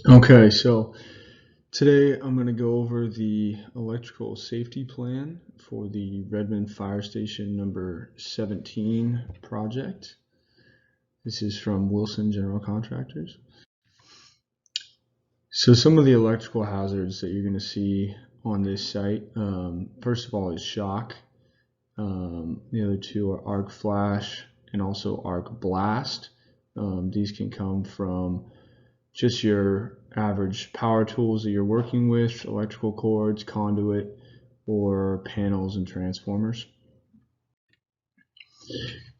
Okay, so today I'm going to go over the electrical safety plan for the Redmond Fire Station number 17 project. This is from Wilson General Contractors. So some of the electrical hazards that you're going to see on this site, first of all, is shock. The other two are arc flash and also arc blast. These can come from just your average power tools that you're working with, electrical cords, conduit, or panels and transformers.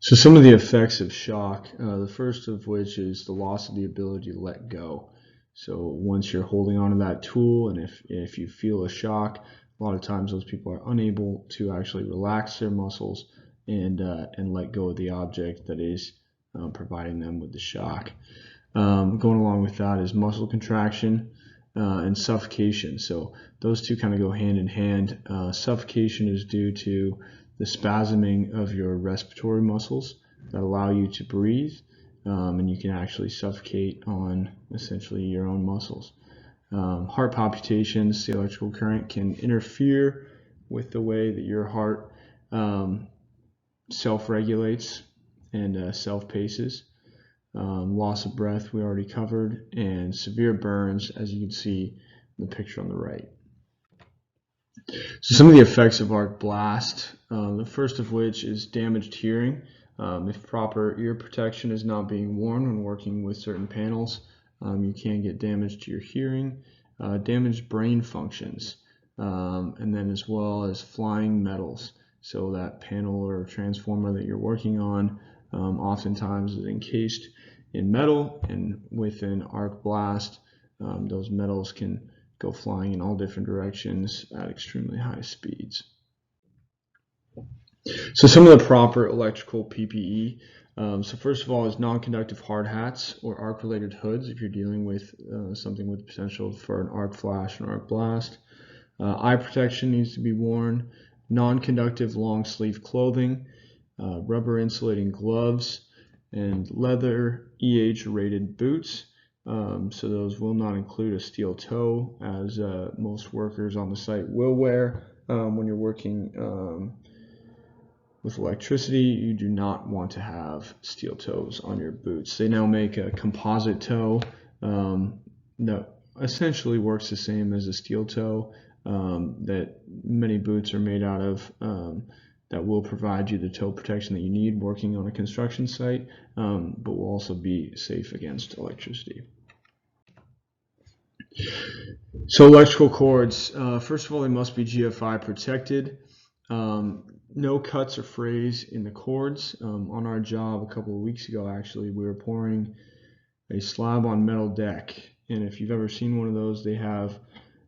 So some of the effects of shock, the first of which is the loss of the ability to let go. So once you're holding onto that tool, and if you feel a shock, a lot of times those people are unable to actually relax their muscles and let go of the object that is providing them with the shock. Going along with that is muscle contraction and suffocation. So those two kind of go hand in hand. Suffocation is due to the spasming of your respiratory muscles that allow you to breathe, and you can actually suffocate on essentially your own muscles. Heart palpitations, the electrical current can interfere with the way that your heart self-regulates and self-paces. Loss of breath we already covered, and severe burns, as you can see in the picture on the right. So some of the effects of arc blast, the first of which is damaged hearing. If proper ear protection is not being worn when working with certain panels, you can get damage to your hearing. Damaged brain functions, and then as well as flying metals. So that panel or transformer that you're working on oftentimes is encased in metal, and with an arc blast, those metals can go flying in all different directions at extremely high speeds. So some of the proper electrical PPE. So first of all is non-conductive hard hats or arc-related hoods if you're dealing with something with potential for an arc flash and arc blast. Eye protection needs to be worn. Non-conductive long sleeve clothing, rubber insulating gloves, and leather rated boots. So those will not include a steel toe, as most workers on the site will wear. When you're working with electricity, you do not want to have steel toes on your boots. They now make a composite toe that essentially works the same as a steel toe that many boots are made out of, that will provide you the toe protection that you need working on a construction site, but will also be safe against electricity. So electrical cords, first of all, they must be GFI protected. No cuts or frays in the cords. On our job a couple of weeks ago, actually, we were pouring a slab on metal deck, and if you've ever seen one of those, they have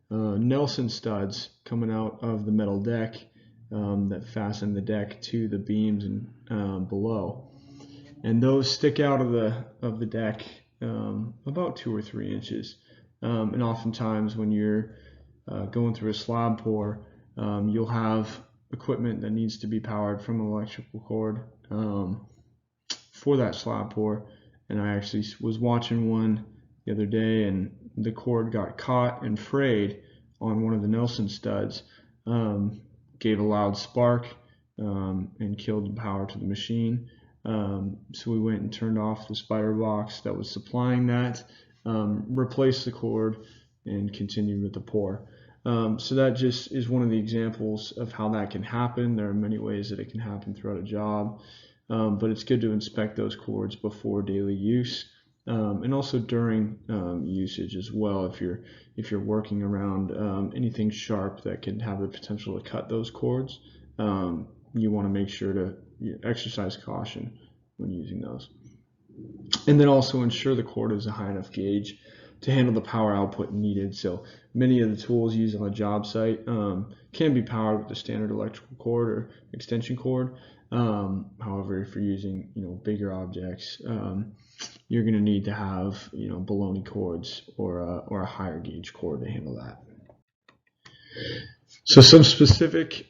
Nelson studs coming out of the metal deck that fasten the deck to the beams and below, and those stick out of the deck about 2 or 3 inches. And oftentimes when you're going through a slab pour, you'll have equipment that needs to be powered from an electrical cord for that slab pour. And I actually was watching one the other day, and the cord got caught and frayed on one of the Nelson studs, gave a loud spark and killed the power to the machine. So we went and turned off the spider box that was supplying that, replaced the cord, and continued with the pour. So that just is one of the examples of how that can happen. There are many ways that it can happen throughout a job, but it's good to inspect those cords before daily use, and also during usage as well. If you're working around anything sharp that can have the potential to cut those cords, you want to make sure to exercise caution when using those. And then also ensure the cord is a high enough gauge to handle the power output needed. So many of the tools used on a job site can be powered with a standard electrical cord or extension cord. However, if you're using bigger objects, you're going to need to have baloney cords or a higher gauge cord to handle that. So some specific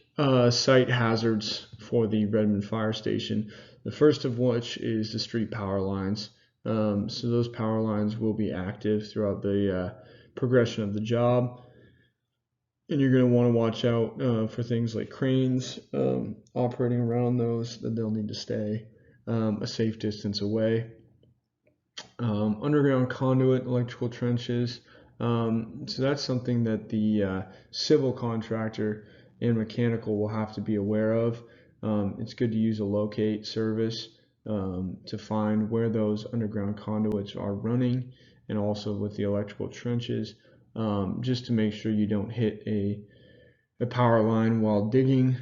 site hazards for the Redmond Fire Station. The first of which is the street power lines. So those power lines will be active throughout the progression of the job. And you're going to want to watch out for things like cranes operating around those, that they'll need to stay a safe distance away. Underground conduit, electrical trenches. So that's something that the civil contractor and mechanical will have to be aware of. It's good to use a locate service to find where those underground conduits are running, and also with the electrical trenches, just to make sure you don't hit a power line while digging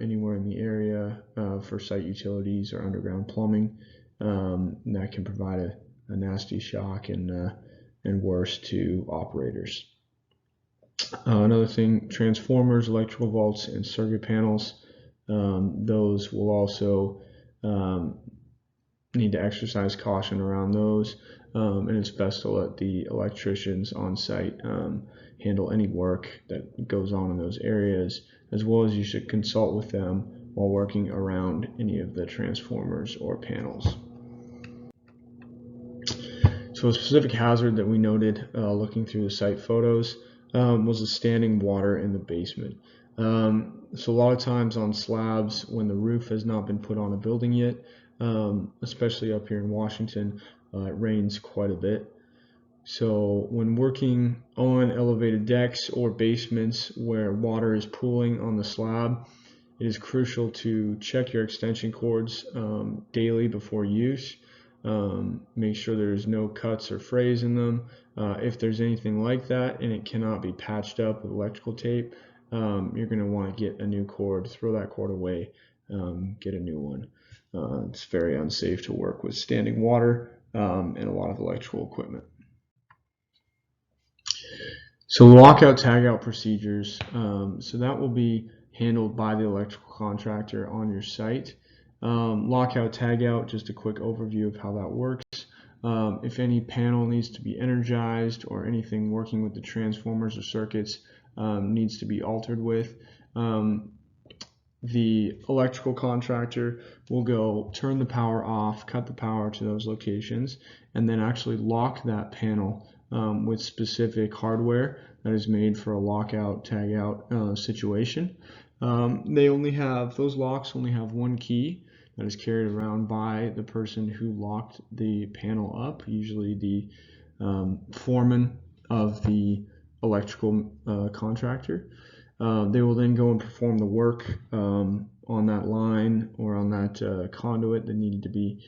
anywhere in the area for site utilities or underground plumbing. That can provide a nasty shock and worse to operators. Another thing, transformers, electrical vaults, and circuit panels. Those will also need to exercise caution around those, and it's best to let the electricians on site handle any work that goes on in those areas, as well as you should consult with them while working around any of the transformers or panels. So a specific hazard that we noted looking through the site photos was the standing water in the basement. So a lot of times on slabs, when the roof has not been put on a building yet, especially up here in Washington, it rains quite a bit. So when working on elevated decks or basements where water is pooling on the slab, it is crucial to check your extension cords daily before use. Make sure there's no cuts or frays in them. If there's anything like that and it cannot be patched up with electrical tape, you're going to want to get a new cord, throw that cord away, get a new one. It's very unsafe to work with standing water and a lot of electrical equipment. So lockout tagout procedures, so that will be handled by the electrical contractor on your site. Lockout tagout, just a quick overview of how that works. If any panel needs to be energized or anything working with the transformers or circuits needs to be altered with, the electrical contractor will go turn the power off, cut the power to those locations, and then actually lock that panel with specific hardware that is made for a lockout tagout situation. Those locks only have one key that is carried around by the person who locked the panel up, usually the foreman of the electrical contractor. They will then go and perform the work on that line or on that conduit that needed to be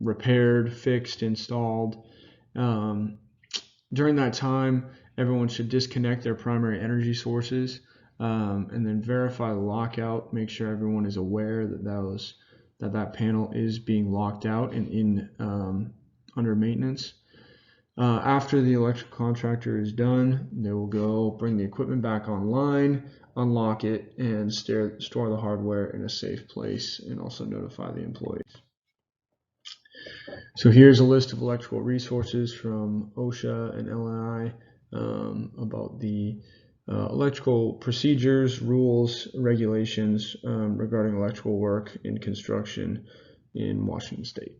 repaired, fixed, installed. During that time, everyone should disconnect their primary energy sources and then verify the lockout, make sure everyone is aware that that panel is being locked out and in under maintenance. After the electrical contractor is done, they will go bring the equipment back online, unlock it, and store the hardware in a safe place, and also notify the employees. So here's a list of electrical resources from OSHA and LNI about the electrical procedures, rules, regulations regarding electrical work in construction in Washington State.